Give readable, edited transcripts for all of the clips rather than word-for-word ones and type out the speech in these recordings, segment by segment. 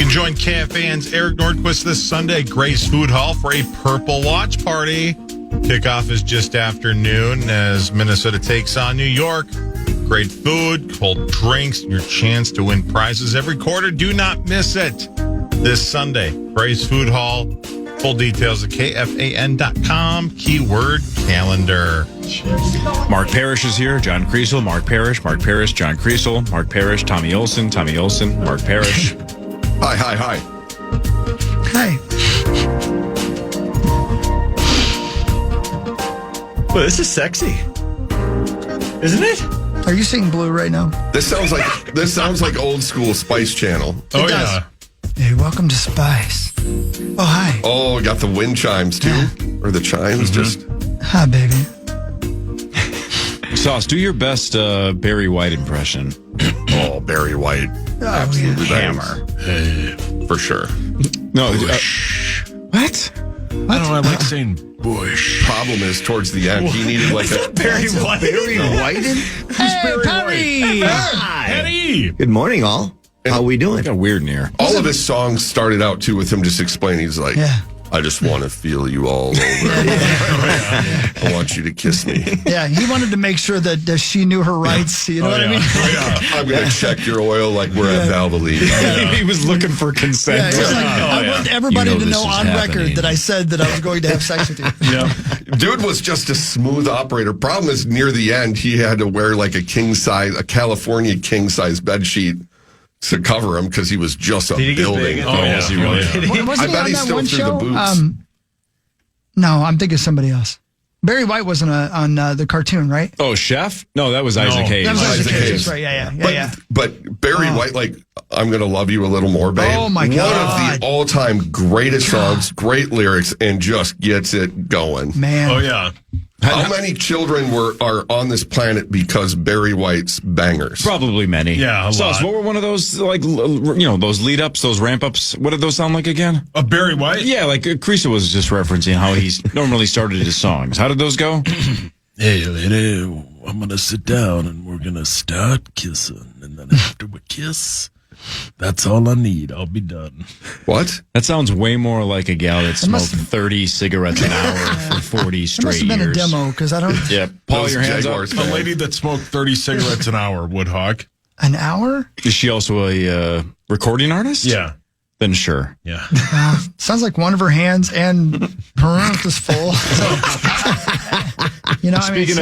can join KFAN's Eric Nordquist this Sunday at Gray's Food Hall for a Purple Watch Party. Kickoff is just after noon as Minnesota takes on New York. Great food, cold drinks, your chance to win prizes every quarter. Do not miss it this Sunday. Gray's Food Hall. Full details at KFAN.com. Keyword calendar. Mark Parrish is here. John Kriesel, Mark Parrish, John Kriesel, Mark Parrish, Tommy Olson, Mark Parrish. Hi. Hey. Well, this is sexy, isn't it? Are you seeing blue right now? This sounds like old school Spice Channel. Oh, yeah. Hey, welcome to Spice. Oh, hi. Oh, got the wind chimes too? Yeah. Or the chimes just... Hi, baby. Sauce, do your best Barry White impression. Oh, Barry White. Absolutely. Hammer. For sure. No. What? I don't know. I like saying Bush. Problem is, towards the end, he needed like a... Barry White. Hey, Perry! Eddie! Good morning, all. How we doing? Got weird in here. All of his songs started out, too, with him just explaining. He's like, I just want to feel you all over. I want you to kiss me. Yeah, he wanted to make sure that she knew her rights. You know what I mean? I'm going to check your oil like we're at Valvoline. He was looking for consent. Yeah, he's like, I want everybody to this know is on happening. record that I said that I was going to have sex with you. Yeah. Dude was just a smooth operator. Problem is, near the end, he had to wear like a California king size bed sheet to cover him because he was just a building. Oh, yes, he really did. Wasn't I he bet on he's that still one through show? the boots. No, I'm thinking of somebody else. Barry White wasn't on the cartoon, right? Oh, Chef? No, that was Isaac Hayes. That was Isaac Hayes. Hayes. Right, yeah. But Barry White, like, I'm going to love you a little more, babe. Oh, my God. One of the all-time greatest songs, great lyrics, and just gets it going. Man. Oh, yeah. How many children are on this planet because Barry White's bangers? Probably many. Yeah, a Sauce, lot. what were one of those, like, those lead-ups, those ramp-ups? What did those sound like again? Barry White? Yeah, like Kriesel was just referencing how he's normally started his songs. How did those go? Hey, lady, I'm going to sit down and we're going to start kissing. And then after we kiss, that's all I need. I'll be done. What? That sounds way more like a gal that smoked 30 cigarettes an hour for 40 It straight must have been years. a demo because I don't. Yeah, Paul, Those your hands Jaguars up. A lady that smoked 30 cigarettes an hour, Woodhawk. An hour? Is she also a recording artist? Yeah. Then sure. Yeah. Sounds like one of her hands and her mouth is full. Speaking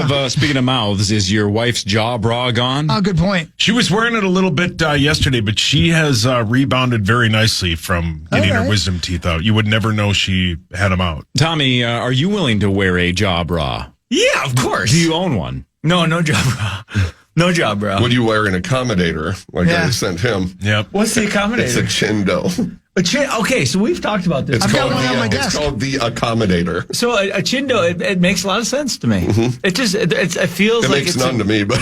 of mouths, is your wife's jaw bra gone? Oh, good point. She was wearing it a little bit yesterday, but she has rebounded very nicely from getting her wisdom teeth out. You would never know she had them out. Tommy, are you willing to wear a jaw bra? Yeah, of course. Do you own one? No job bra. No job bra. Would you wear an accommodator like I sent him? Yep. What's the accommodator? It's a chindo. Okay, so we've talked about this. I've got one on my desk. It's called the accommodator. So a chindo, it makes a lot of sense to me. Mm-hmm. It feels It like makes it's none to me, but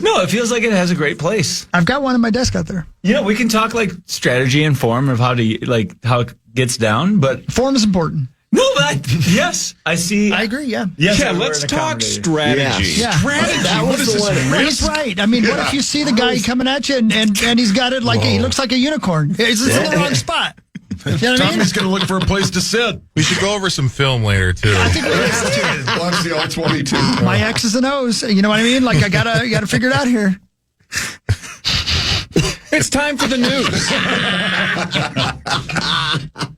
no, it feels like it has a great place. I've got one on my desk out there. We can talk like strategy and form of how it gets down, but Form is important. no, but yes, I see. I agree, yeah. Yes, Yeah, I wear let's an talk accommodator. strategy. Yeah. That was the one. Well, he's right. I mean, what if you see the guy coming at you and he's got it like he looks like a unicorn? He's in the wrong spot. You know what I mean? Tommy's going to look for a place to sit. We should go over some film later, too. I think we have to. watch the all-22. My X's and O's. You know what I mean? Like I gotta figure it out here. It's time for the news.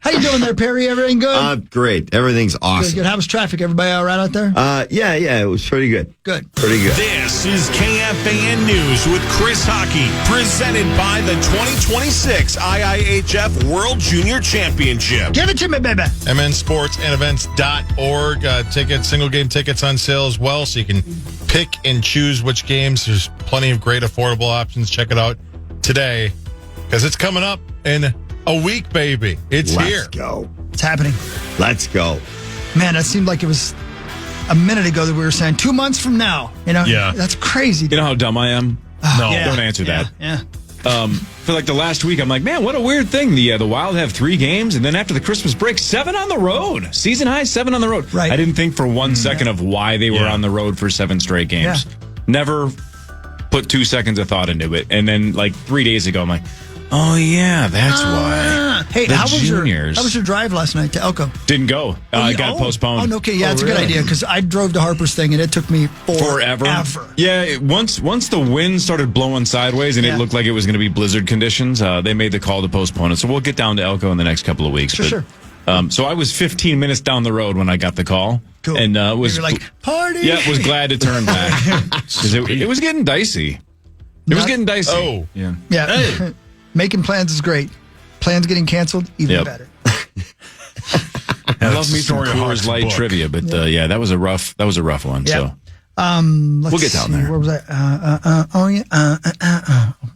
How you doing there, Perry? Everything good? Great. Everything's awesome. Good. How was traffic? Everybody all right out there? Yeah, it was pretty good. Good. Pretty good. This is KFAN News with Chris Hockey, presented by the 2026 IIHF World Junior Championship. Give it to me, baby. mnsportsandevents.org. Single game tickets on sale as well, so you can pick and choose which games. There's plenty of great affordable options. Check it out today because it's coming up in a week, baby. It's here. Let's go. It's happening. Let's go. Man, that seemed like it was a minute ago that we were saying 2 months from now. Yeah. That's crazy. You know how dumb I am? No. Yeah. Don't answer that. Yeah. For like the last week, I'm like, man, what a weird thing. The Wild have 3 games, and then after the Christmas break, 7 on the road. Season high, 7 on the road. Right. I didn't think for 1 second of why they were on the road for 7 straight games. Yeah. Never put 2 seconds of thought into it. And then like 3 days ago, I'm like, Oh, yeah, that's why. Hey, The how was juniors. your drive last night to Elko? Didn't go. It got postponed. Oh, no, okay, yeah, it's a good idea because I drove to Harper's thing and it took me forever. Yeah, once the wind started blowing sideways and it looked like it was going to be blizzard conditions, they made the call to postpone it. So we'll get down to Elko in the next couple of weeks. Sure. So I was 15 minutes down the road when I got the call. Cool. And was You're like, party! Yeah, was glad to turn back. 'Cause it was getting dicey. It was getting dicey. Oh. Yeah. Yeah. Hey. Making plans is great. Plans getting canceled, even better. I love me some Coors Light trivia, but that was a rough one. Yeah. So We'll get down there. Where was I?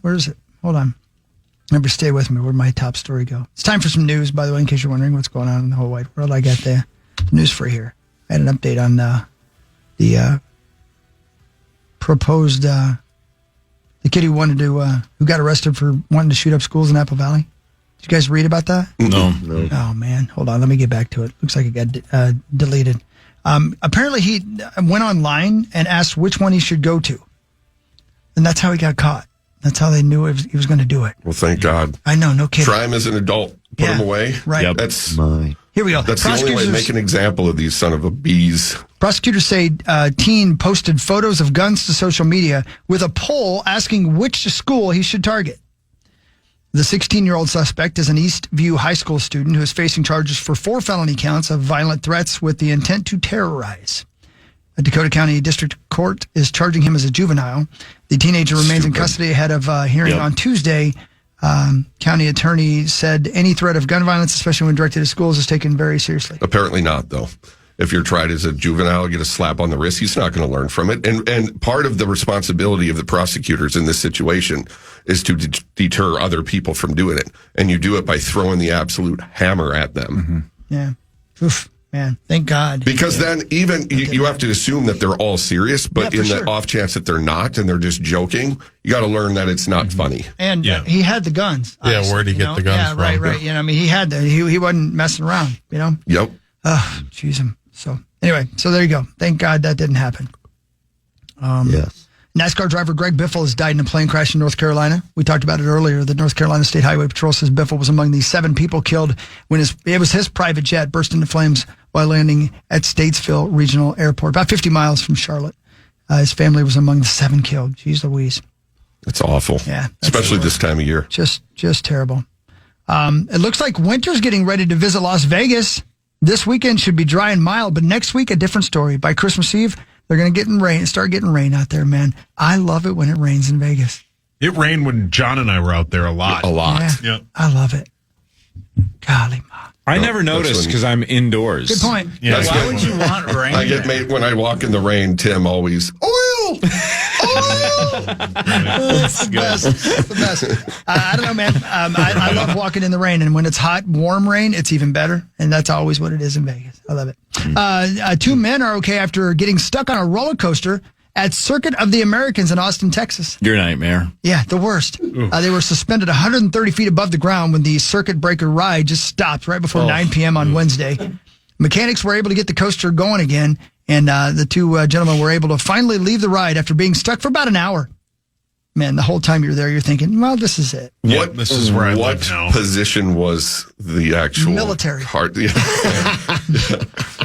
Where is it? Hold on. Remember, stay with me. Where'd my top story go? It's time for some news, by the way, in case you're wondering what's going on in the whole wide world. I got the news for here. I had an update on the proposed the kid who got arrested for wanting to shoot up schools in Apple Valley. Did you guys read about that? No. Oh, man. Hold on. Let me get back to it. Looks like it got deleted. Apparently, he went online and asked which one he should go to. And that's how he got caught. That's how they knew he was going to do it. Well, thank God. I know. No kidding. Try him as an adult. Put him away. Right. Yep. That's Here we go. the only way to make an example of these son of a bees. Prosecutors say a teen posted photos of guns to social media with a poll asking which school he should target. The 16-year-old suspect is an Eastview High School student who is facing charges for 4 felony counts of violent threats with the intent to terrorize. A Dakota County District Court is charging him as a juvenile. The teenager remains in custody ahead of hearing on Tuesday. County attorney said any threat of gun violence, especially when directed at schools, is taken very seriously. Apparently not, though. If you're tried as a juvenile, get a slap on the wrist, he's not going to learn from it. And part of the responsibility of the prosecutors in this situation is to deter other people from doing it. And you do it by throwing the absolute hammer at them. Mm-hmm. Yeah. Oof, man. Thank God. Because then even you have to assume that they're all serious, but in the off chance that they're not and they're just joking, you got to learn that it's not funny. And he had the guns. Yeah, where'd he get the guns from? Right. You know, I mean, he had the, he wasn't messing around, you know? Yep. Jeez. So anyway, so there you go. Thank God that didn't happen. Yes. NASCAR driver Greg Biffle has died in a plane crash in North Carolina. We talked about it earlier. The North Carolina State Highway Patrol says Biffle was among the 7 people killed when it was his private jet burst into flames while landing at Statesville Regional Airport, about 50 miles from Charlotte. His family was among the 7 killed. Jeez Louise. It's awful. Yeah. Especially this time of year. Just terrible. It looks like winter's getting ready to visit Las Vegas. This weekend should be dry and mild, but next week, a different story. By Christmas Eve, they're going to start getting rain out there, man. I love it when it rains in Vegas. It rained when John and I were out there a lot. Yeah, I love it. Golly, ma. I never noticed because I'm indoors. Good point. Yeah. Why would you want rain? I get made when I walk in the rain, Tim always, oil! It's the best. I don't know, man. I love walking in the rain, and when it's hot, warm rain, it's even better. And that's always what it is in Vegas. I love it. 2 men are okay after getting stuck on a roller coaster at Circuit of the Americans in Austin, Texas. Your nightmare. Yeah, the worst. They were suspended 130 feet above the ground when the circuit breaker ride just stopped right before 9 p.m. on Wednesday. Mechanics were able to get the coaster going again, and the 2 gentlemen were able to finally leave the ride after being stuck for about an hour. Man, the whole time you're there, you're thinking, well, this is it. This is where I live now. What position was the actual military? Yeah.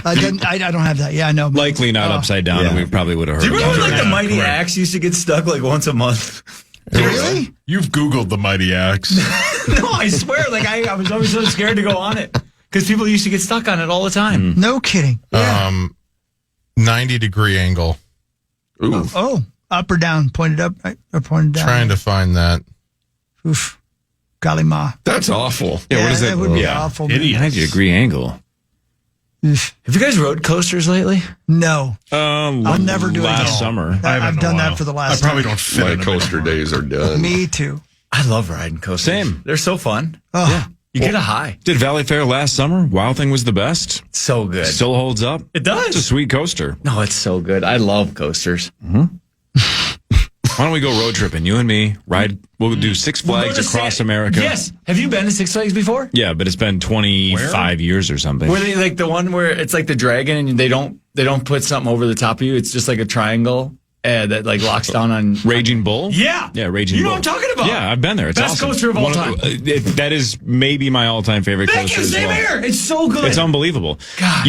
I don't have that. Yeah, I know. Likely not upside down, and we probably would have heard Do you remember about it. like the Mighty Axe used to get stuck like once a month? Really? You've Googled the Mighty Axe. No, I swear. Like I was always so scared to go on it because people used to get stuck on it all the time. No kidding. Yeah. 90-degree angle. Ooh. Oh, up or down? Pointed up right? Or pointed down? Trying to find that. Oof. Golly ma. That's awful. Yeah, what is it? That would be awful. man. 90-degree angle. Oof. Have you guys rode coasters lately? No. I'll never do it last again. summer. I've done that for the last I probably time. don't fit My in them coaster anymore. days are done. Me too. I love riding coasters. Same. They're so fun. Oh. Yeah. You get a high. Did Valley Fair last summer? Wild Thing was the best. So good. Still holds up. It does. It's a sweet coaster. No, it's so good. I love coasters. Why don't we go road tripping? You and me ride. We'll do Six Flags across America. Yes. Have you been to Six Flags before? Yeah, but it's been 25 years or something. Were they like the one where it's like the dragon and they don't put something over the top of you? It's just like a triangle that like locks down on Raging Bull? Yeah. Yeah, Raging You Bull. know what I'm talking about. Yeah, I've been there. It's Best awesome. coaster of all time. That is maybe my all-time favorite Thank coaster you, as same well. here. It's so good. It's unbelievable. God.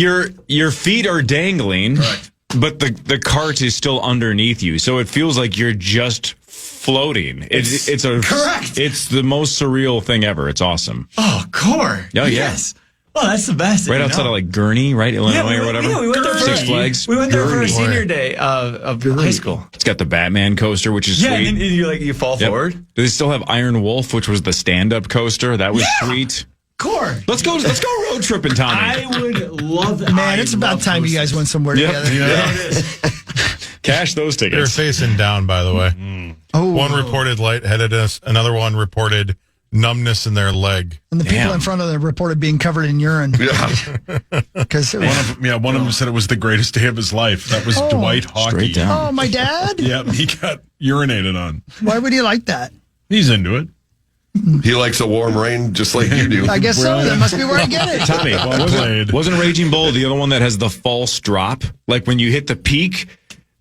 Your feet are dangling, Correct. but the cart is still underneath you, so it feels like you're just floating. It's correct. It's the most surreal thing ever. It's awesome. Oh, core. Oh, yeah. Yes. Oh, that's the best. Right outside of like Gurney, right? Illinois or whatever. Yeah, we went there for Six Flags. We went there for our Gurney. senior day of high school. It's got the Batman coaster, which is Yeah, sweet. and you fall Yep. forward. Do they still have Iron Wolf, which was the stand-up coaster? That was sweet. Core. Let's go road tripping, Tommy. I would love that. Man, it's about time you guys went somewhere Yep. together. Yeah, it is. Cash those They're tickets. facing down, by the way. Oh, One reported lightheadedness. Another one reported numbness in their leg. and the people in front of them reported being covered in urine. Yeah. Because One of them said it was the greatest day of his life. That was Dwight Hockey. Straight down. oh, my dad? Yeah, he got urinated on. Why would he like that? He's into it. He likes a warm rain just like you do. I guess so. That must be where I get it. Tommy, played. wasn't Raging Bull the other one that has the false drop? Like when you hit the peak,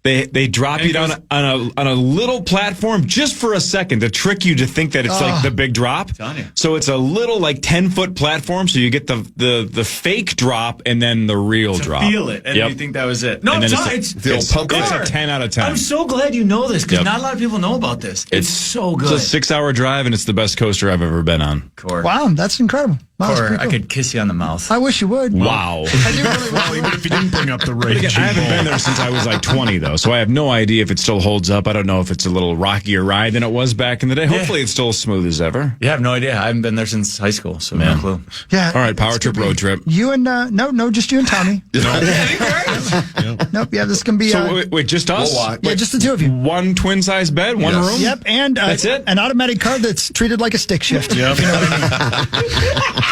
they drop you down on a little platform just for a second to trick you to think that it's like the big drop. Telling you. So it's a little like 10-foot platform, so you get the fake drop and then the real drop. Feel it, and Yep. you think that was it. No, And then it's The old pump It's car. a 10 out of 10. I'm so glad you know this because Yep. not a lot of people know about this. It's so good. It's a 6-hour drive, and it's the best coaster I've ever been on. Core. Wow, that's incredible. Wow, that's Core, pretty I cool. could kiss you on the mouth. I wish you would. Wow. I do really Well, even if he didn't bring up the raging I haven't been there since I was like 20, though, so I have no idea if it still holds up. I don't know if it's a little rockier ride than it was back in the day. Hopefully, it's still as smooth as ever. Yeah, I have no idea. I haven't been there since high school, so no clue. Yeah. All right, power trip, road trip. You and, no, just you and Tommy. Nope, yeah, this can be, So wait, just us? We'll watch. yeah, just the two of you. One twin size bed, one Yes. room. Yep, and That's it? an automatic car that's treated like a stick shift. Yep.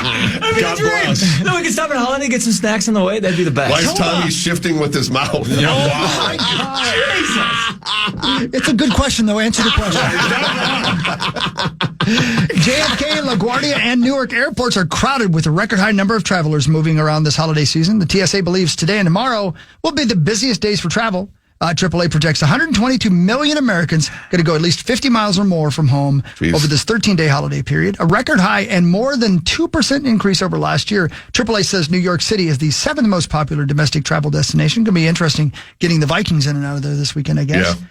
I mean, God bless. No, we can stop at Holiday, get some snacks on the way. That'd be the best. Why is Tommy shifting with his mouth? It's a good question, though. Answer the question. JFK, LaGuardia, and Newark airports are crowded with a record high number of travelers moving around this holiday season. The TSA believes today and tomorrow will be the busiest days for travel. AAA projects 122 million Americans going to go at least 50 miles or more from home over this 13-day holiday period, a record high and more than 2% increase over last year. AAA says New York City is the 7th most popular domestic travel destination. Going to be interesting getting the Vikings in and out of there this weekend, I guess. Yeah.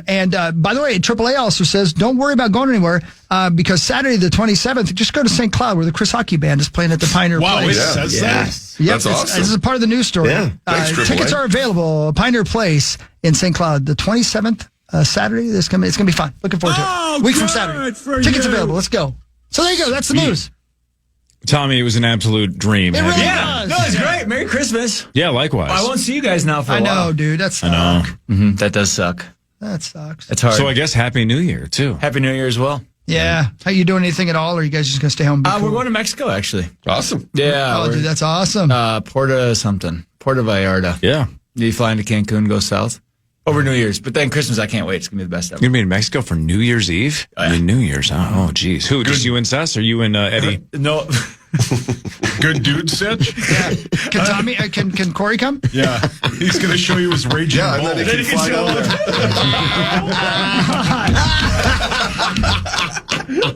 And by the way, AAA also says don't worry about going anywhere because Saturday the 27th, just go to St. Cloud where the Chris Hockey Band is playing at the Pioneer Wow, it Place. says that. Yep, That's awesome. This is a part of the news story. Yeah. Thanks, AAA. Tickets are available at Pioneer Place in St. Cloud the 27th, Saturday. It's gonna be fun. Looking forward to it. Week from Saturday. Tickets available. Let's go. So there you go. That's the news. Tommy, it was an absolute dream. It having really you. Yeah, no, it's great. Merry Christmas. Yeah, likewise. I won't see you guys now for a I while. know, dude. That sucks. know. That does suck. That sucks. It's hard. So I guess Happy New Year, too. Happy New Year as well. Yeah. How you doing anything at all, or are you guys just gonna stay home? And be We're cool? going to Mexico, actually. Awesome. Yeah. Oh, we're- dude, that's awesome. Puerto Vallarta. Yeah. You fly into Cancun, go south over New Year's, but then Christmas, I can't wait. It's gonna be the best ever. You're going to be in Mexico for New Year's Eve? Oh, yeah. I mean, New Year's. Oh, geez. Who? Just you and Sess, or you and Eddie? No, Good dude, Sitch? Can Tommy? Can Corey come? Yeah. He's going to show you his raging Yeah, and bull. then he can fly down there.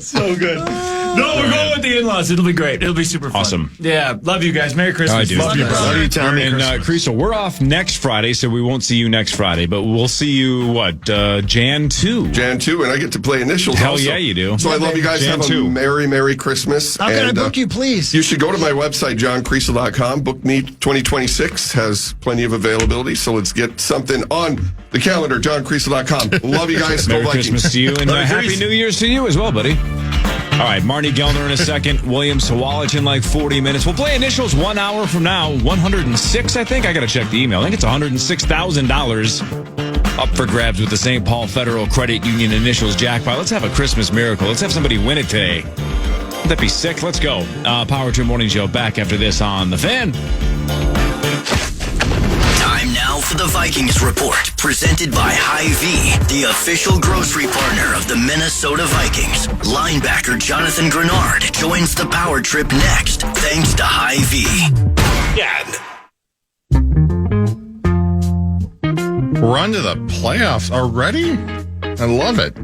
so good. No, we're going with the in-laws. It'll be great. It'll be super fun. Awesome. Yeah, love you guys. Merry Christmas. I do. Love you, brother. Love you, Tommy. And Creasel, we're off next Friday, so we won't see you next Friday, but we'll see you, Jan 2? Jan 2, and I get to play initials Hell also. yeah, you do. So I love you guys. Jan Have 2. a Merry Christmas. How can I And, book you, please? You should go to my website, johncreasel.com. Book Me 2026 has plenty of availability, so let's get something on the calendar, johncreasel.com. Love you guys. Go Merry Vikings. Christmas to you, and Happy New Year's to you as well, buddy. All right, Marney Gellner in a second. William Sawalich in like 40 minutes. We'll play initials 1 hour from now. 106, I think. I got to check the email. I think it's $106,000 up for grabs with the St. Paul Federal Credit Union initials jackpot. Let's have a Christmas miracle. Let's have somebody win it today. Wouldn't that be sick? Let's go. Power Trip Morning Show back after this on The Fan. Time now for the Vikings Report, presented by Hy-Vee, the official grocery partner of the Minnesota Vikings. Linebacker Jonathan Grenard joins the Power Trip next, thanks to Hy-Vee. run to the playoffs already? I love it.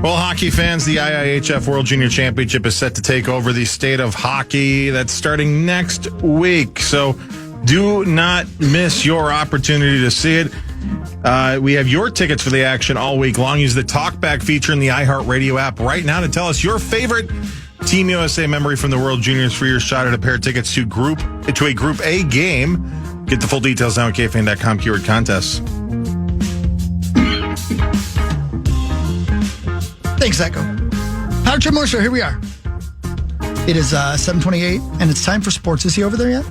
Well, hockey fans, the IIHF World Junior Championship is set to take over the state of hockey. That's starting next week. So do not miss your opportunity to see it. We have your tickets for the action all week long. Use the Talkback feature in the iHeartRadio app right now to tell us your favorite Team USA memory from the World Juniors for your shot at a pair of tickets to a Group A game. Get the full details now at KFAN.com, keyword contests. Thanks, Echo. Power Trip Motor Show, here we are. It is 7:28, and it's time for sports. Is he over there yet?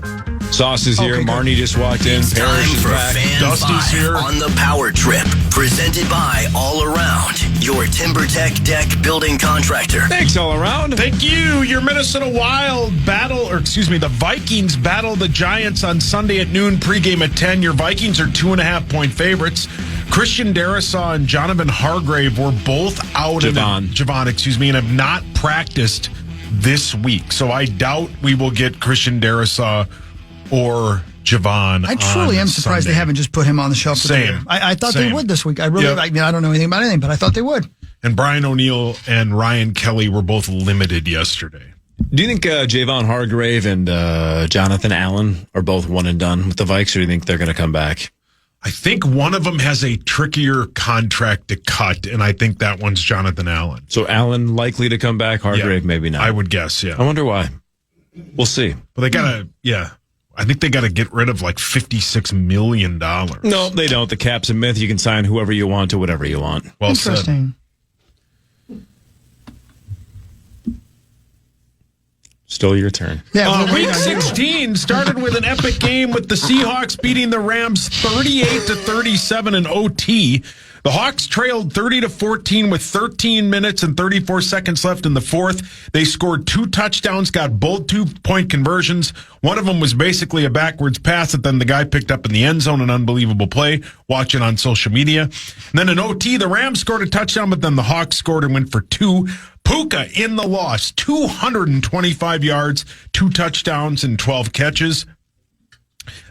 Sauce is here. Okay, Marnie just walked in. It's time Parrish is for back. Fan Dusty's 5 here. on the Power Trip, presented by All Around, your TimberTech deck building contractor. Thanks all around. Thank you. Your Minnesota Wild the Vikings battle the Giants on Sunday at noon, pregame at 10. Your Vikings are 2.5-point favorites. Christian Darrisaw and Jonathan Hargrave were both out Javon, and have not practiced this week. So I doubt we will get Christian Darrisaw or Javon. I truly am surprised Sunday. they haven't just put him on the shelf. Same. I thought they Same. would this week. I mean, I don't know anything about anything, but I thought they would. And Brian O'Neill and Ryan Kelly were both limited yesterday. Do you think Javon Hargrave and Jonathan Allen are both one and done with the Vikes, or do you think they're going to come back? I think one of them has a trickier contract to cut, and I think that one's Jonathan Allen. So Allen likely to come back, Hargrave maybe not. I would guess, yeah. I wonder why. We'll see. But they gotta, I think they gotta get rid of like $56 million. No, they don't. The cap's a myth. You can sign whoever you want to whatever you want. Well Interesting. Still your turn. Yeah, Week 16 started with an epic game with the Seahawks beating the Rams 38-37 in OT. The Hawks trailed 30-14 with 13 minutes and 34 seconds left in the fourth. They scored 2 touchdowns, got both 2-point conversions. One of them was basically a backwards pass that then the guy picked up in the end zone, an unbelievable play. Watch it on social media. And then in OT, the Rams scored a touchdown, but then the Hawks scored and went for 2. Puka in the loss, 225 yards, 2 touchdowns, and 12 catches.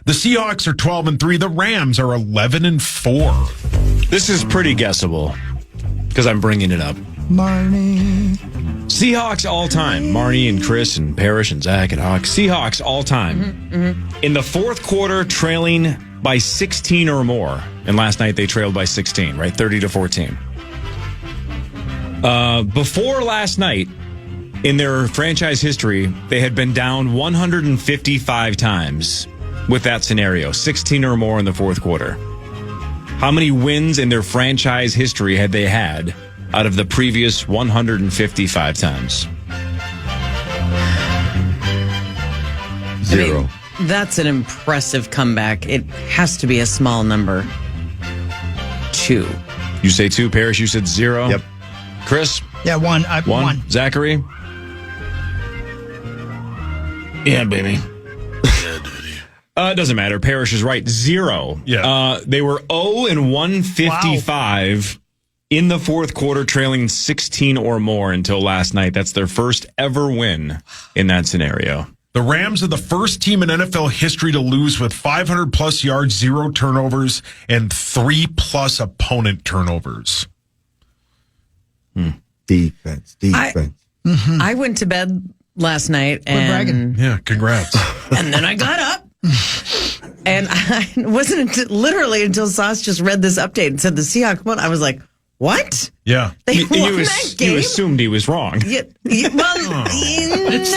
The Seahawks are 12-3. The Rams are 11-4. This is pretty guessable because I'm bringing it up. Marnie. Seahawks all time. Marnie and Chris and Parrish and Zach and Hawk. Seahawks all time. In the fourth quarter, trailing by 16 or more. And last night they trailed by 16, right? 30-14. Before last night, in their franchise history, they had been down 155 times with that scenario, 16 or more in the fourth quarter. How many wins in their franchise history had they had out of the previous 155 times? 0. That's an impressive comeback. It has to be a small number. 2. You say 2, Parrish. You said 0. Yep. Chris? Yeah, 1. 1. Zachary? Yeah, baby. It doesn't matter. Parrish is right. 0. Yeah. They were 0-155 in the fourth quarter, trailing 16 or more until last night. That's their first ever win in that scenario. The Rams are the first team in NFL history to lose with 500-plus yards, 0 turnovers, and 3+ opponent turnovers. Defense. I went to bed last night and Yeah, congrats. and then I got up. And I wasn't literally until Sauce just read this update and said the Seahawks won. I was like, what? Yeah. They won that game? You assumed he was wrong. It's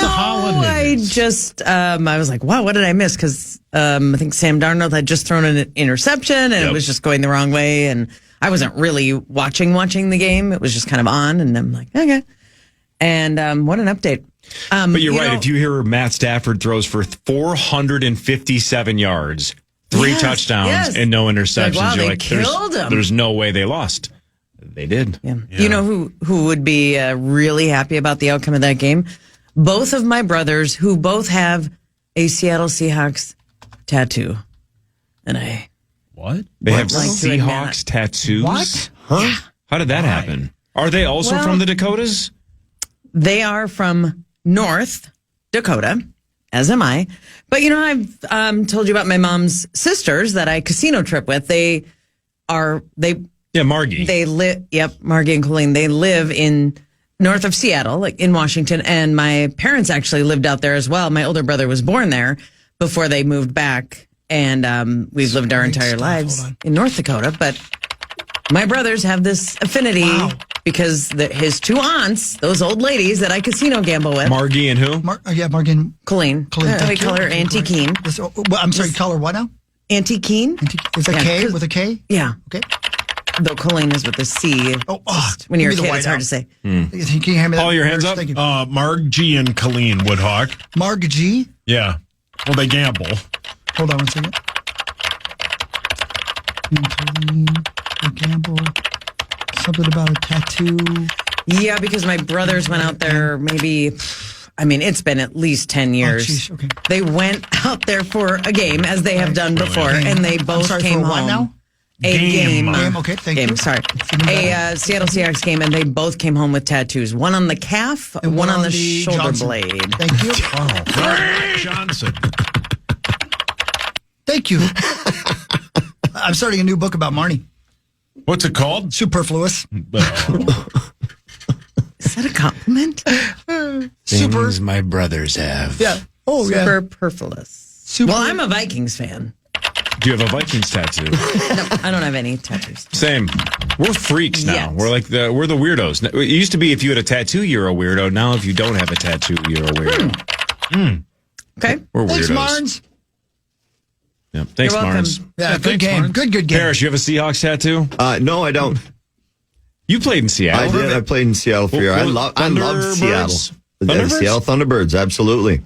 the holidays. I just, I was like, wow, what did I miss? Because I think Sam Darnold had just thrown an interception and it was just going the wrong way. And I wasn't really watching the game. It was just kind of on. And I'm like, okay. And what an update. But you're right. If you hear Matt Stafford throws for 457 yards, 3 touchdowns, and no interceptions, wow, you're they like, killed him. there's no way they lost. They did. Yeah. You know who would be really happy about the outcome of that game? Both of my brothers, who both have a Seattle Seahawks tattoo. And I... What? They have like to admit Seahawks tattoos? What? Huh? How did that happen? Are they also from the Dakotas? They are from North Dakota. as am I. But, I've told you about my mom's sisters that I casino trip with. Margie. They live, Margie and Colleen. They live in north of Seattle, like in Washington. And my parents actually lived out there as well. My older brother was born there before they moved back. And we've lived our entire lives in North Dakota. But my brothers have this affinity because his two aunts, those old ladies that I casino gamble with. Margie and who? Margie and Colleen. We call her Auntie Keen. I'm sorry, call her what now? Auntie Keen. With a K? With a K? Yeah. Okay. Though Colleen is with a C. When you're a kid, it's hard to say. Can you hand me that? Paul, your hands up. Thank you. Margie and Colleen Woodhawk. Margie? Yeah. Well, they gamble. Hold on one second. Colleen, they gamble. Something about a tattoo. Yeah, because my brothers went out there it's been at least 10 years. Okay. They went out there for a game, as they have done before, and they both came home. What now? A game. Okay, thank you. Sorry. A Seattle Seahawks game, and they both came home with tattoos. One on the calf, and one on the shoulder Johnson blade. Thank you. Johnson. Thank you. I'm starting a new book about Marnie. What's it called? Superfluous. Is that a compliment? Things my brothers have. Yeah. Superfluous. Well, I'm a Vikings fan. Do you have a Vikings tattoo? No, I don't have any tattoos. Same. We're freaks now. Yes. We're the weirdos. It used to be if you had a tattoo, you're a weirdo. Now if you don't have a tattoo, you're a weirdo. Okay. We're Thanks, weirdos. Marnes. Yeah. Thanks, You're welcome. Marnes. Yeah, good game. Marnes. Good game. Parrish, you have a Seahawks tattoo? No, I don't. You played in Seattle. I did. I played in Seattle for a year. I love Seattle. Thunderbirds? Seattle Thunderbirds, absolutely.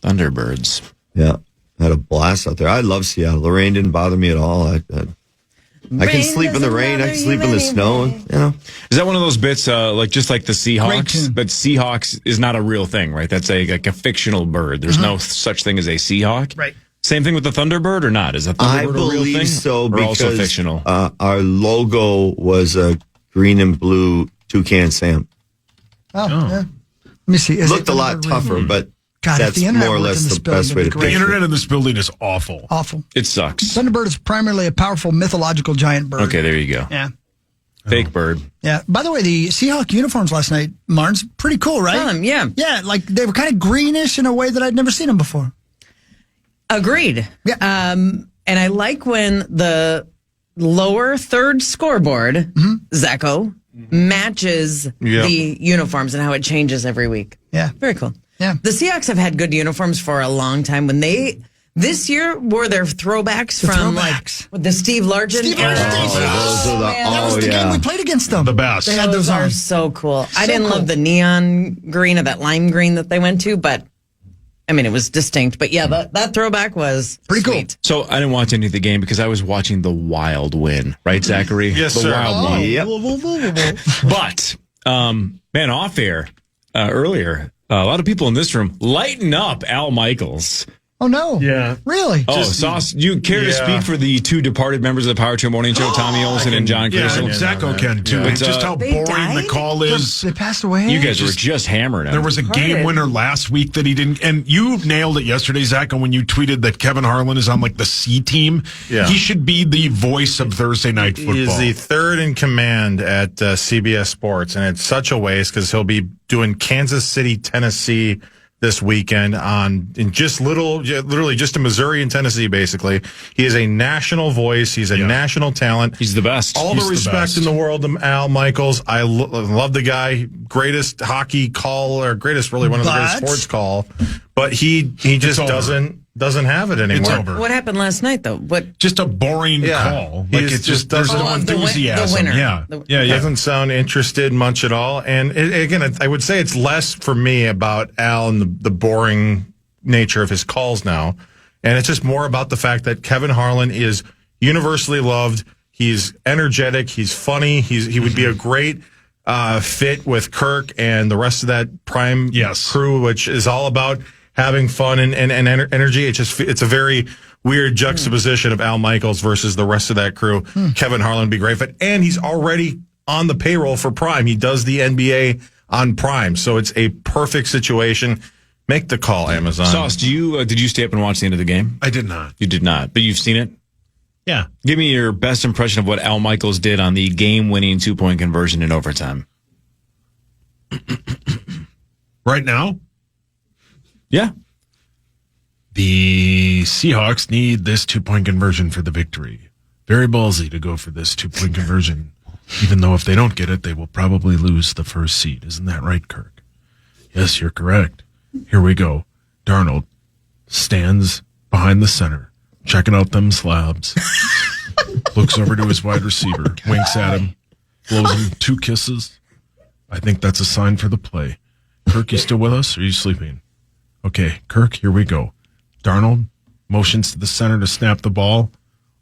Thunderbirds. Yeah. Had a blast out there. I love Seattle. The rain didn't bother me at all. I can sleep in the rain. I can sleep in the snow. Is that one of those bits, just like the Great Seahawks? tune. But Seahawks is not a real thing, right? That's like a fictional bird. There's no such thing as a Seahawk. Right. Same thing with the Thunderbird, or not? Is a I Thunderbird a real believe thing? so or also because fictional? our logo was a green and blue toucan Sam. Oh. Yeah. Let me see. Is Looked it a lot tougher, but God, if that's the internet more or worked less in this the best way building, to it'd be The picture internet in this building is awful. awful. It sucks. Thunderbird is primarily a powerful mythological giant bird. Okay, there you go. Yeah. Fake bird. Yeah. By the way, the Seahawk uniforms last night, Marnes, pretty cool, right? Yeah. Yeah, like they were kind of greenish in a way that I'd never seen them before. Agreed. Yeah. And I like when the lower third scoreboard, Zacho, matches the uniforms and how it changes every week. Yeah. Very cool. Yeah. The Seahawks have had good uniforms for a long time. When they this year wore their throwbacks from throwbacks. like the Steve Largent era. those are the, man, That was the game we played against them. The best. They had Those those are on. so cool. I So didn't cool. love the neon green or that lime green that they went to, but I mean, it was distinct. But yeah, that throwback was Pretty cool. sweet. So I didn't watch any of the game because I was watching the Wild win, right, Zachary? Yes, the sir. Wild one. Yep. But, man, off air earlier, a lot of people in this room lighten up Al Michaels. Oh, no. Yeah. Really? Oh, Sauce, you care to speak for the two departed members of the Power Trip Morning Show, Tommy Olsen and John Yeah, Crystal? and Zacho can too. Yeah. And just how They boring died? the call is. They passed away? You guys were just hammering him. There was a game winner last week that he didn't, and you nailed it yesterday, Zach, when you tweeted that Kevin Harlan is on like the C team. Yeah. He should be the voice of Thursday Night Football. He is the third in command at CBS Sports, and it's such a waste because he'll be doing Kansas City, Tennessee this weekend in just literally just in Missouri and Tennessee, basically. He is a national voice. He's a national talent. He's the best. All He's the the respect best. in the world to Al Michaels. I love the guy. Greatest hockey call, or greatest, really one of the greatest sports call. But he just doesn't have it anymore. It's over. What happened last night, though? What? Just a boring call. Like He's it just there's there's no Oh, the enthusiasm. winner. Yeah. He doesn't sound interested much at all. And again, I would say it's less for me about Al and the boring nature of his calls now. And it's just more about the fact that Kevin Harlan is universally loved. He's energetic. He's funny. He would be a great fit with Kirk and the rest of that prime crew, which is all about having fun and energy. It's a very weird juxtaposition of Al Michaels versus the rest of that crew. Kevin Harlan would be great fit. And he's already on the payroll for Prime. He does the NBA on Prime. So it's a perfect situation. Make the call, Amazon. Sauce, did you stay up and watch the end of the game? I did not. You did not, but you've seen it? Yeah. Give me your best impression of what Al Michaels did on the game-winning 2-point conversion in overtime. Right now? Yeah. The Seahawks need this 2-point conversion for the victory. Very ballsy to go for this 2-point conversion, even though if they don't get it, they will probably lose the first seed. Isn't that right, Kirk? Yes, you're correct. Here we go. Darnold stands behind the center, checking out them slabs. Looks over to his wide receiver, winks at him, blows him 2 kisses. I think that's a sign for the play. Kirk, you still with us? Or are you sleeping? Okay, Kirk, here we go. Darnold motions to the center to snap the ball.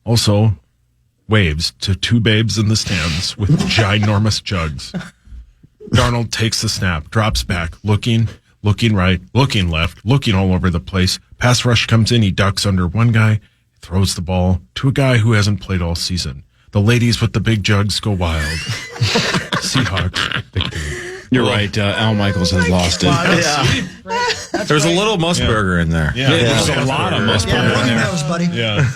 Also waves to 2 babes in the stands with ginormous jugs. Darnold takes the snap, drops back, looking right, looking left, looking all over the place. Pass rush comes in. He ducks under one guy, throws the ball to a guy who hasn't played all season. The ladies with the big jugs go wild. Seahawks victory. You're right. Al Michaels has lost it. There's a little Musburger in there. Yeah, there's a lot of Musburger in there. Nose, buddy. Yeah.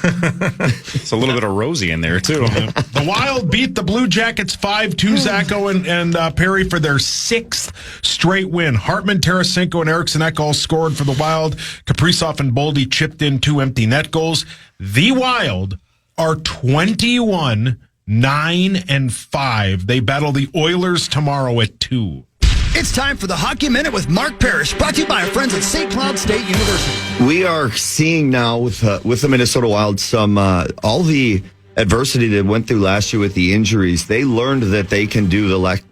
It's a little bit of Rosie in there, too. The Wild beat the Blue Jackets 5-2, Zacco and Perry for their 6th straight win. Hartman, Tarasenko, and Eriksson Ek all scored for the Wild. Kaprizov and Boldy chipped in 2 empty net goals. The Wild are 21-9-5. They battle the Oilers tomorrow at 2. It's time for the Hockey Minute with Mark Parrish, brought to you by our friends at St. Cloud State University. We are seeing now with the Minnesota Wild some all the adversity they went through last year with the injuries. They learned that they can do the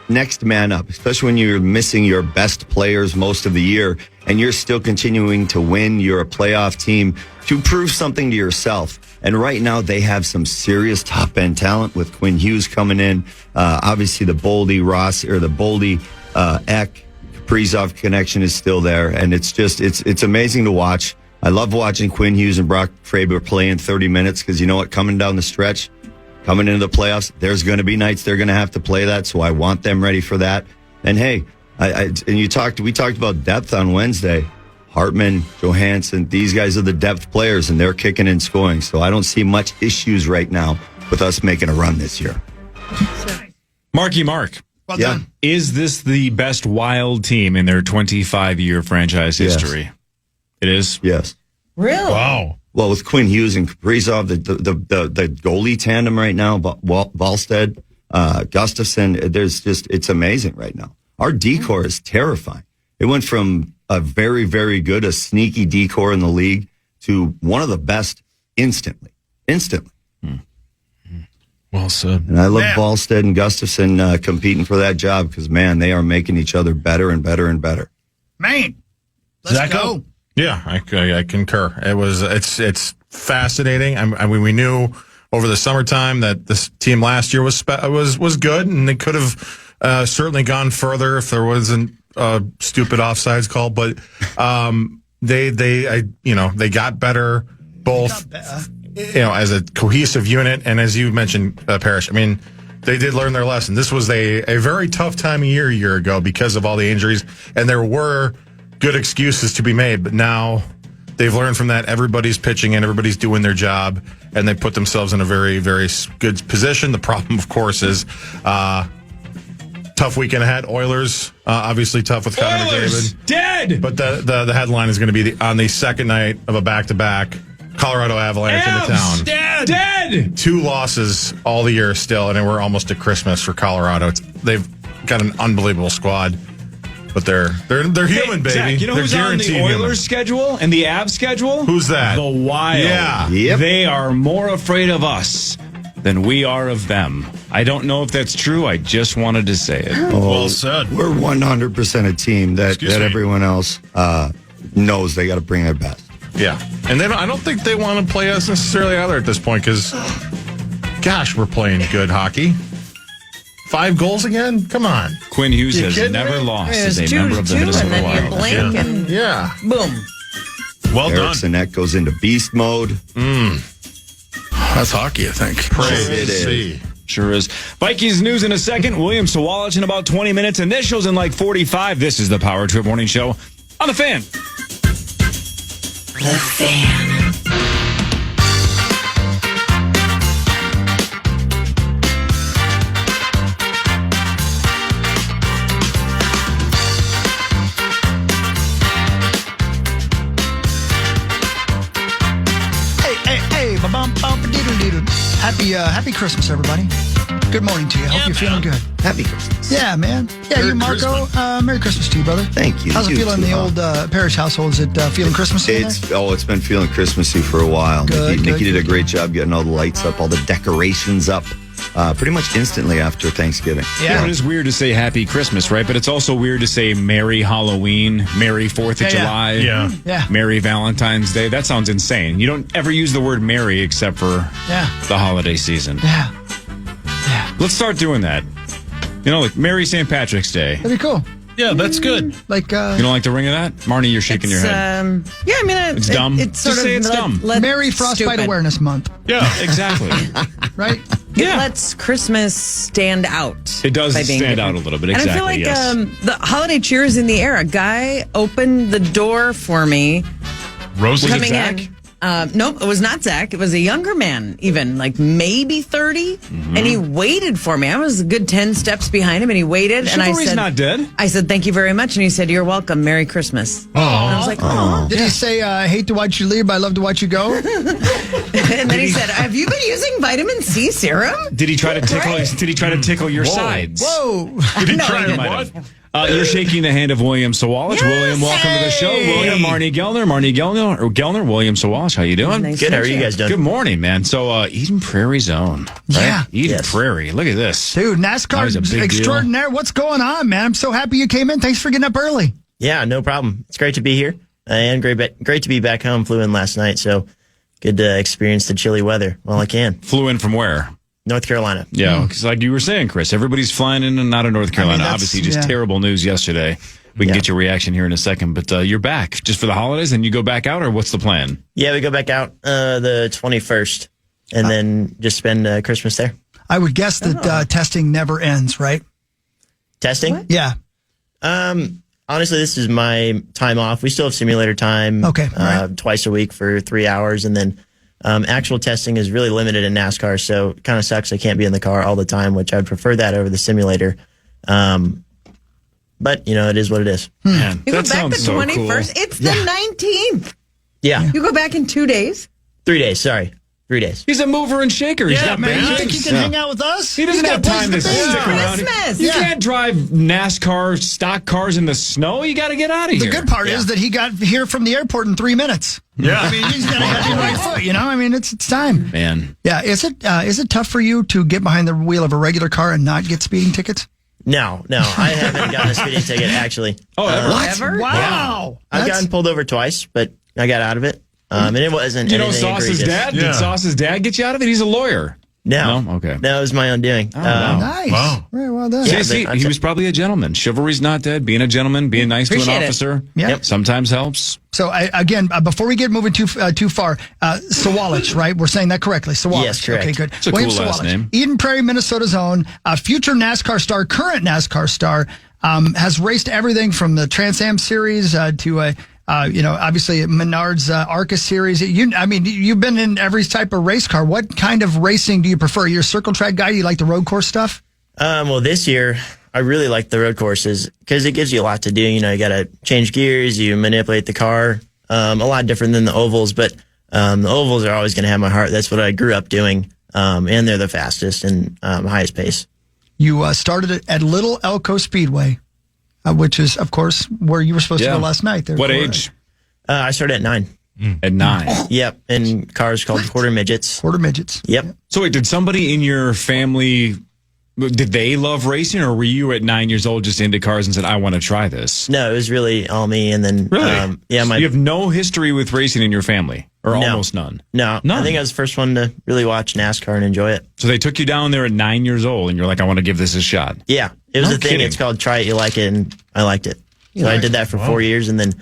next man up, especially when you're missing your best players most of the year and you're still continuing to win. You're a playoff team to prove something to yourself. And right now they have some serious top end talent with Quinn Hughes coming in. Obviously the Boldy Ek Kaprizov connection is still there, and it's amazing to watch. I love watching Quinn Hughes and Brock Faber play in 30 minutes because you know what, coming down the stretch, coming into the playoffs, there's going to be nights they're going to have to play that, so I want them ready for that. And hey, we talked about depth on Wednesday. Hartman, Johansson, these guys are the depth players, and they're kicking and scoring. So I don't see much issues right now with us making a run this year. Marky Mark. Well done. Is this the best Wild team in their 25-year franchise history? Yes. It is? Yes. Really? Wow. Well, with Quinn Hughes and Kaprizov, the goalie tandem right now, Wallstedt, Gustafson, it's amazing right now. Our decor is terrifying. It went from a very, very good, a sneaky decor in the league to one of the best instantly. Well said. And I love Wallstedt and Gustafson competing for that job because, man, they are making each other better and better and better. Man, let's Zacco? go. Yeah, I concur. It's fascinating. I mean, we knew over the summertime that this team last year was good, and they could have certainly gone further if there wasn't a stupid offsides call. But they got better both. As a cohesive unit, and as you mentioned, Parrish, I mean, they did learn their lesson. This was a very tough time of year a year ago because of all the injuries, and there were good excuses to be made, but now they've learned from that. Everybody's pitching in, everybody's doing their job, and they put themselves in a very, very good position. The problem, of course, is tough weekend ahead. Oilers, obviously tough with Connor McDavid. Dead! But the headline is going to be on the second night of a back-to-back. Colorado Avalanche into town. Dead! 2 losses all the year still, and we're almost to Christmas for Colorado. They've got an unbelievable squad, but they're human, baby. Zach, you know they're who's on the Oilers human. schedule and the Avs schedule? Who's that? The Wild. Yeah. Yep. They are more afraid of us than we are of them. I don't know if that's true. I just wanted to say it. Well said. We're 100% a team that everyone else knows they got to bring their best. Yeah, and I don't think they want to play us necessarily either at this point because, gosh, we're playing good hockey. 5 goals again? Come on. Quinn Hughes has kidding never me? lost There's as a 2-2, member of the and Minnesota then you Wild. blink and Yeah. boom. Well done. Eriksson Ek goes into beast mode. That's hockey, I think. Praise It is. see. Sure is. Vikings news in a second. William Sawalich in about 20 minutes. Initials in like 45. This is the Power Trip Morning Show On the Fan. The Fan. Happy Christmas, everybody. Good morning to you. Hope you're feeling good. Happy Christmas. Yeah, man. Yeah, Merry you, Marco. Merry Christmas to you, brother. Thank you. How's it You feeling in too, the huh? old parish household? Is it feeling Christmassy? in there? It's been feeling Christmassy for a while. Good, Nikki good. did a great job getting all the lights up, all the decorations up, pretty much instantly after Thanksgiving. Yeah, it is weird to say Happy Christmas, right? But it's also weird to say Merry Halloween, Merry 4th of July, Yeah. Merry Valentine's Day. That sounds insane. You don't ever use the word merry except for the holiday season. Yeah. Let's start doing that. You know, like Merry St. Patrick's Day. That'd be cool. Yeah, that's good. Like, You don't like the ring of that? Marnie, you're shaking your head. Yeah, I mean, It's dumb. It's Just sort say of it's dumb. Merry Frostbite stupid. Awareness Month, Yeah. Exactly. right? It lets Christmas stand out. It does by being stand out different. a little bit. And Exactly, I feel like yes. the holiday cheer is in the air. A guy opened the door for me Rosie. coming Zach? in. Nope, it was not Zach. It was a younger man, even like maybe 30. And he waited for me. I was a good 10 steps behind him, and he waited. And I Chivalry's said, not dead. I said, thank you very much. And he said, you're welcome. Merry Christmas. And I was like, oh. Did he say, I hate to watch you leave, but I love to watch you go? And then he said, have you been using vitamin C serum? Did he try to tickle? Did he try to tickle your sides? Whoa. Did he No, try he to didn't. what? You're shaking the hand of William Sawalich. Yes. William, welcome to the show. William, Marney Gellner, William Sawalich. How you doing? Nice Good. to How are meet you guys doing? Good morning, man. So, Eden Prairie Zone. Right? Yeah. Eden Yes. Prairie. Look at this. Dude, That was a big NASCAR deal. extraordinaire. What's going on, man? I'm so happy you came in. Thanks for getting up early. Yeah, no problem. It's great to be here, and great to be back home. Flew in last night, so good to experience the chilly weather while I can. Flew in from where? North Carolina. Yeah, because like you were saying, Chris, everybody's flying in and out of North Carolina. that's- Obviously, just yeah. terrible news yesterday. We can Yeah. get your reaction here in a second, but you're back just for the holidays, and you go back out, or what's the plan? Yeah, we go back out the 21st, and then just spend Christmas there. I would guess that testing never ends, right? Testing. Yeah. Honestly, this is my time off. We still have simulator time. Okay, right. Twice a week for 3 hours, and then actual testing is really limited in NASCAR. So it kind of sucks. I can't be in the car all the time, which I'd prefer that over the simulator. But it is what it is. Man, You go that back sounds the so 21st. cool. It's the 19th. Yeah, You go back in 2 days. 3 days. Sorry, 3 days. He's a mover and shaker. He's got Man, you think basics. you can hang out with us? He doesn't He's have got time to places be. stick around. Christmas. You Yeah. can't drive NASCAR stock cars in the snow. You got to get out of The here. good part is that he got here from the airport in 3 minutes. Yeah. I mean, he's got to have the right foot, I mean, it's time. Man, Yeah. Is it tough for you to get behind the wheel of a regular car and not get speeding tickets? No, I haven't gotten a speeding ticket actually. oh, ever? Ever? Wow. I've That's- gotten pulled over twice, but I got out of it. And it wasn't. Do you know anything Sauce's egregious. dad? Yeah. Did Sauce's dad get you out of it? He's a lawyer. No, Okay. that was my own doing. wow. Nice. Wow. Very well done. Yeah. See, but he I'm- was probably a gentleman. Chivalry's not dead. Being a gentleman, being nice to an Appreciate it. officer, Yeah. sometimes helps. So again, before we get moving too far, Sawalich, right? We're saying that correctly. Sawalich. Yes, correct. Okay, good. It's a cool last name. Eden Prairie, Minnesota's own, future NASCAR star, current NASCAR star, has raced everything from the Trans Am Series to obviously Menard's Arca Series. You've been in every type of race car. What kind of racing do you prefer? You're a circle track guy. You like the road course stuff? Well, this year I really like the road courses because it gives you a lot to do. You got to change gears, you manipulate the car. A lot different than the ovals, but the ovals are always going to have my heart. That's what I grew up doing, and they're the fastest and highest pace. You started at Little Elko Speedway, which is, of course, where you were supposed to go last night. What age? I started at 9. At 9. Yep, in cars called quarter midgets. Quarter midgets. Yep. So wait, did somebody in your family, did they love racing, or were you at 9 years old just into cars and said, I want to try this? No, it was really all me, and then Really? yeah, So you have no history with racing in your family, or No. almost none? no, None. I think I was the first one to really watch NASCAR and enjoy it. So they took you down there at 9 years old, and you're like, I want to give this a shot. Yeah, it was No a thing. kidding. It's called Try It, You Like It, and I liked it. So I did that for 4 years, and then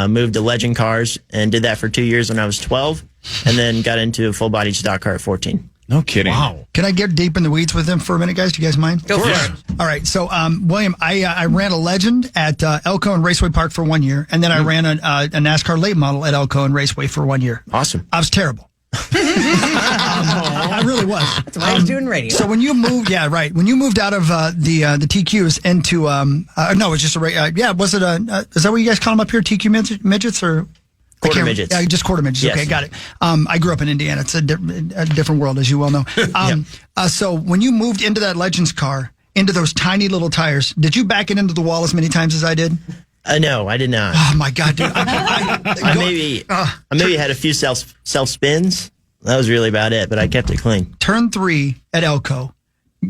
moved to Legend Cars and did that for 2 years when I was 12, and then got into a full-bodied stock car at 14. No kidding. Wow. Can I get deep in the weeds with him for a minute, guys? Do you guys mind? Go for it. All right. So, William, I ran a Legend at Elko and Raceway Park for 1 year, and then I ran a NASCAR late model at Elko and Raceway for 1 year. Awesome. I was terrible. I really was. That's why I was doing radio. So when you moved, when you moved out of the TQs into no, it's just a was it is that what you guys call them up here? TQ midgets or Quarter midgets. Yeah, just quarter midgets. Yes. Okay, got it. I grew up in Indiana. It's a different world, as you well know. So when you moved into that Legends car, into those tiny little tires, did you back it into the wall as many times as I did? No, I did not. Oh my God, dude! I maybe had a few self spins. That was really about it, but I kept it clean. Turn 3 at Elko,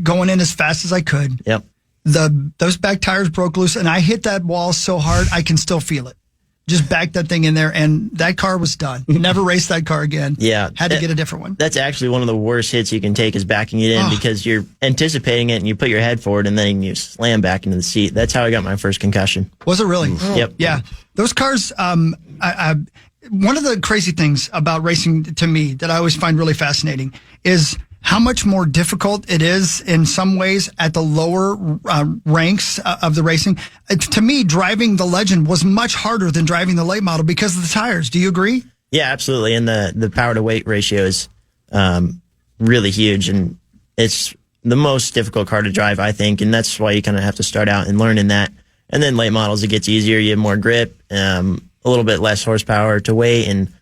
going in as fast as I could. Yep. Those back tires broke loose, and I hit that wall so hard I can still feel it. Just backed that thing in there, and that car was done. Never raced that car again. Yeah. Had to get a different one. That's actually one of the worst hits you can take is backing it in because you're anticipating it and you put your head forward and then you slam back into the seat. That's how I got my first concussion. Was it really? Yep. Yeah. Those cars, one of the crazy things about racing to me that I always find really fascinating is how much more difficult it is in some ways at the lower ranks of the racing. To me, driving the Legend was much harder than driving the late model because of the tires. Do you agree? Yeah, absolutely. And the power to weight ratio is really huge. And it's the most difficult car to drive, I think. And that's why you kind of have to start out and learn in that. And then late models, it gets easier. You have more grip, a little bit less horsepower to weight. And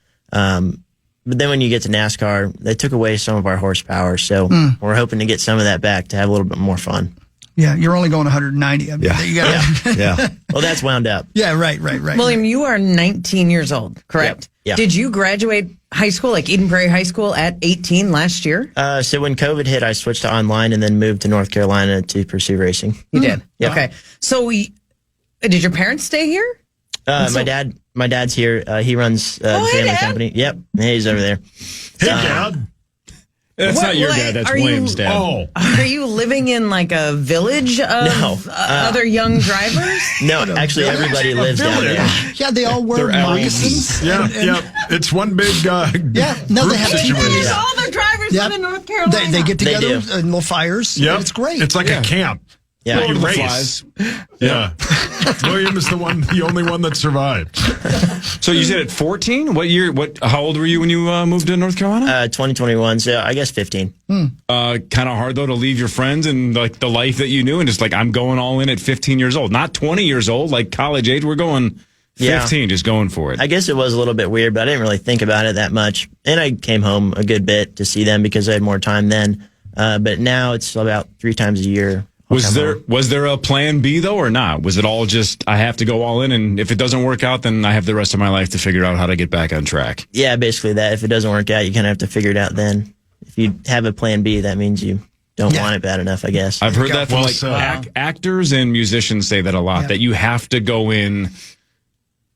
but then when you get to NASCAR, they took away some of our horsepower. So we're hoping to get some of that back to have a little bit more fun. Yeah, you're only going 190. I mean, you gotta, Yeah. Well, that's wound up. Yeah, right. William, you are 19 years old, correct? Yep. Yeah. Did you graduate high school, like Eden Prairie High School, at 18 last year? So when COVID hit, I switched to online and then moved to North Carolina to pursue racing. You did? Yep. Okay. So did your parents stay here? My dad's here. He runs the family company. Yep. He's over there. Hey, Dad. That's not your dad. That's William's dad. Oh. Are you living in like a village of other young drivers? No, actually, everybody lives down there. Yeah, they all wear moccasins. Yeah. It's one big they have situation. All the drivers live in North Carolina. They get together in little fires. Yeah, it's great. It's like a camp. Yeah, you race. Yeah. William is the only one that survived. So you said at 14? What year? How old were you when you moved to North Carolina? 2021. So I guess 15. Kind of hard though to leave your friends and like the life that you knew and just like I'm going all in at 15 years old, not 20 years old, like college age. We're going 15, just going for it. I guess it was a little bit weird, but I didn't really think about it that much. And I came home a good bit to see them because I had more time then. But now it's about 3 times a year. Was there a plan B though or not? Was it all just I have to go all in and if it doesn't work out then I have the rest of my life to figure out how to get back on track? Yeah, basically that. If it doesn't work out, you kind of have to figure it out then. If you have a plan B, that means you don't want it bad enough, I guess. I've heard that from actors and musicians say that a lot, that you have to go in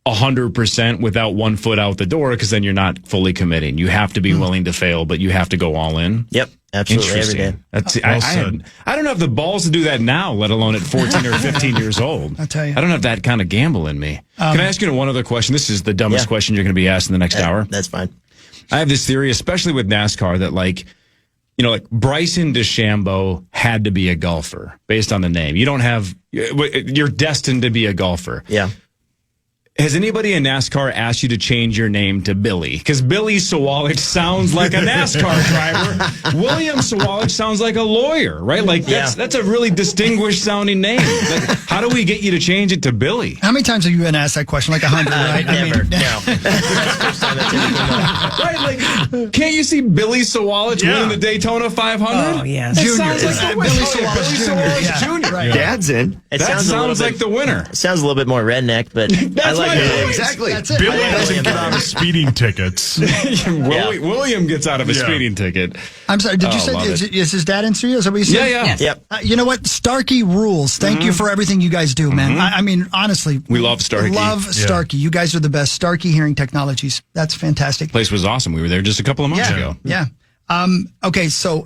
100% without one foot out the door because then you're not fully committing. You have to be willing to fail, but you have to go all in. Yep, absolutely. Every day. I don't have the balls to do that now, let alone at 14 or 15 years old. I'll tell you. I don't have that kind of gamble in me. Can I ask you one other question? This is the dumbest question you're going to be asked in the next hour. That's fine. I have this theory, especially with NASCAR, that like Bryson DeChambeau had to be a golfer based on the name. You're destined to be a golfer. Yeah. Has anybody in NASCAR asked you to change your name to Billy? Because Billy Sawalich sounds like a NASCAR driver. William Sawalich sounds like a lawyer, right? Like that's a really distinguished sounding name. Like, how do we get you to change it to Billy? How many times have you been asked that question? Like 100, right? Never. No. Right? Like, can't you see Billy Sawalich winning the Daytona 500? Oh, yes. It sounds like the winner. Billy Sawalich Jr. Right. Dad's in. It That sounds like the winner. It sounds a little bit more redneck, but I like it. Exactly. That's it. Billy doesn't get out of speeding tickets. William gets out of a speeding ticket. I'm sorry. Did you say is his dad in studio? Is that what you said? Yeah. Yep. You know what? Starkey rules. Thank you for everything you guys do, man. I mean, honestly, We love Starkey. Starkey. You guys are the best. Starkey Hearing Technologies. That's fantastic. Place was awesome. We were there just a couple of months ago. Yeah. Okay, so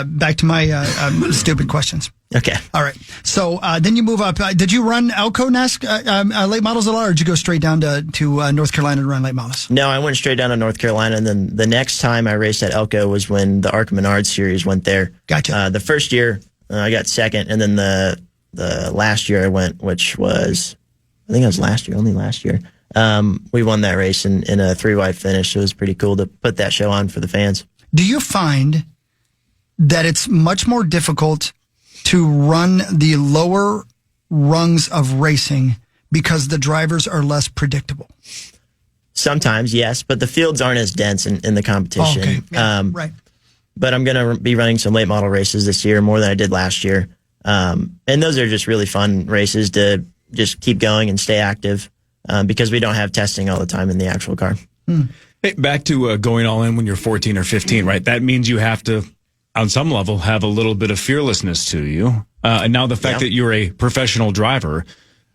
back to my stupid questions. Okay. All right. So then you move up. Did you run Elko NASCAR late models a lot, or did you go straight down to North Carolina to run late models? No, I went straight down to North Carolina, and then the next time I raced at Elko was when the Arc Menard series went there. Gotcha. The first year I got second, and then the last year I went, which was, I think it was only last year. We won that race in a 3-wide finish. So it was pretty cool to put that show on for the fans. Do you find that it's much more difficult to run the lower rungs of racing because the drivers are less predictable? Sometimes, yes, but the fields aren't as dense in the competition. Okay. Yeah, right. But I'm going to be running some late model races this year, more than I did last year. And those are just really fun races to just keep going and stay active because we don't have testing all the time in the actual car. Hey, back to going all in when you're 14 or 15, right? That means you have to, on some level, have a little bit of fearlessness to you. And now the fact that you're a professional driver,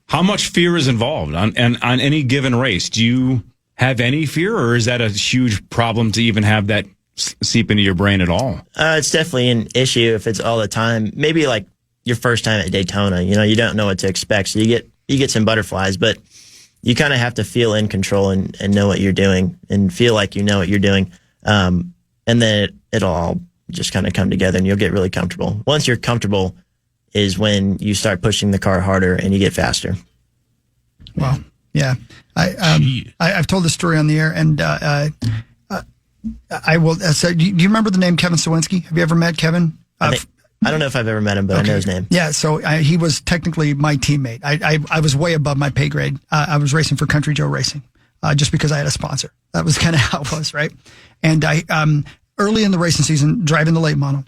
how much fear is involved on any given race? Do you have any fear, or is that a huge problem to even have that seep into your brain at all? It's definitely an issue if it's all the time. Maybe like your first time at Daytona, you don't know what to expect. So you get some butterflies, but you kind of have to feel in control and know what you're doing and feel like you know what you're doing. And then it'll all just kind of come together and you'll get really comfortable. Once you're comfortable is when you start pushing the car harder and you get faster. Wow. Yeah. I've told this story on the air, and I will say, do you remember the name Kevin Sawinski? Have you ever met Kevin? I don't know if I've ever met him, but I know his name. Yeah, so he was technically my teammate. I was way above my pay grade. I was racing for Country Joe Racing just because I had a sponsor. That was kind of how it was, right? And I early in the racing season, driving the late model,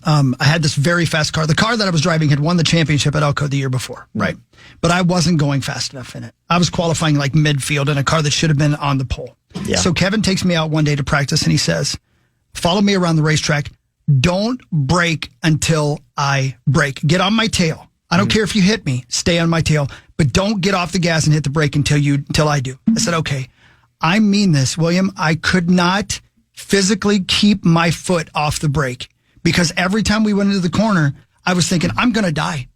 I had this very fast car. The car that I was driving had won the championship at Elko the year before, right? But I wasn't going fast enough in it. I was qualifying like midfield in a car that should have been on the pole. Yeah. So Kevin takes me out one day to practice, and he says, follow me around the racetrack. Don't brake until I brake. Get on my tail. I don't care if you hit me. Stay on my tail. But don't get off the gas and hit the brake until I do. I said, okay. I mean this, William. I could not physically keep my foot off the brake because every time we went into the corner, I was thinking, I'm going to die.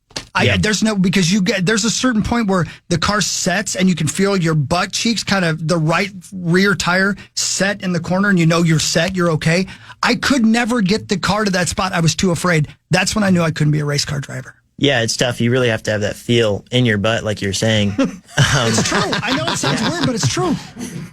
Because there's a certain point where the car sets and you can feel your butt cheeks, kind of the right rear tire set in the corner, and you're set, you're okay. I could never get the car to that spot. I was too afraid. That's when I knew I couldn't be a race car driver. Yeah, it's tough. You really have to have that feel in your butt, like you're saying. It's true. I know it sounds weird, but it's true.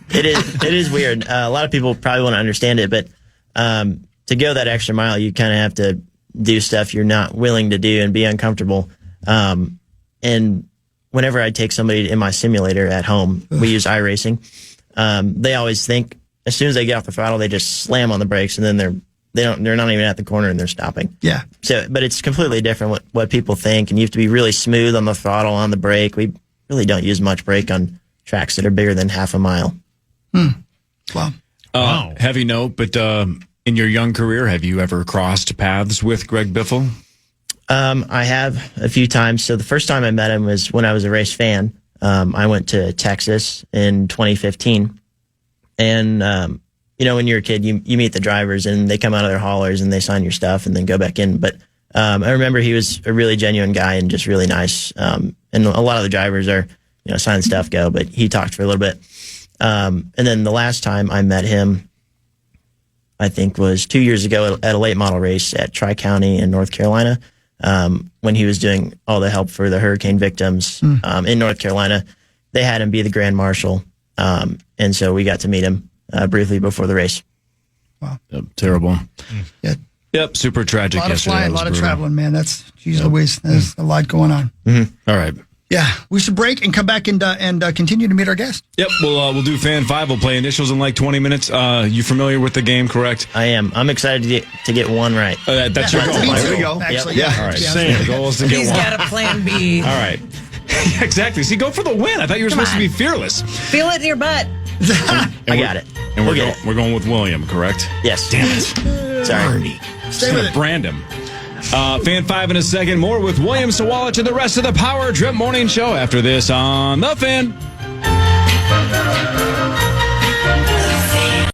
It is weird. A lot of people probably want to understand it, but to go that extra mile, you kind of have to do stuff you're not willing to do and be uncomfortable. And whenever I take somebody in my simulator at home, we use iRacing. They always think as soon as they get off the throttle, they just slam on the brakes, and then they're not even at the corner and they're stopping. Yeah. So, but it's completely different what people think, and you have to be really smooth on the throttle, on the brake. We really don't use much brake on tracks that are bigger than half a mile. Wow. Heavy note, but in your young career, have you ever crossed paths with Greg Biffle? I have a few times. So the first time I met him was when I was a race fan. I went to Texas in 2015. And, when you're a kid, you meet the drivers and they come out of their haulers and they sign your stuff and then go back in. But I remember he was a really genuine guy and just really nice. And a lot of the drivers are, sign stuff, go. But he talked for a little bit. And then the last time I met him, I think was 2 years ago at a late model race at Tri-County in North Carolina. When he was doing all the help for the hurricane victims in North Carolina. They had him be the Grand Marshal, and so we got to meet him briefly before the race. Wow. Yep, terrible. Yeah. Yep, super tragic. A lot of flying, a lot of traveling, man. That's, geez Louise, there's a lot going on. Mm-hmm. All right. Yeah, we should break and come back and continue to meet our guest. Yep, we'll do Fan 5. We'll play initials in like 20 minutes. You familiar with the game, correct? I am. I'm excited to get one right. That's your goal. Me too, There we go. actually. Yep. Yeah. All right. Same. The goal is to get He's one. got a plan B. All right. Exactly. See, go for the win. I thought you were supposed to be fearless. Feel it in your butt. I got it. And We'll get it. we're going with William, correct? Yes. Damn it. Sorry. Stay with it. Brand him. Fan 5 in a second. More with William Sawalich and the rest of the Power Trip Morning Show after this on The Fan.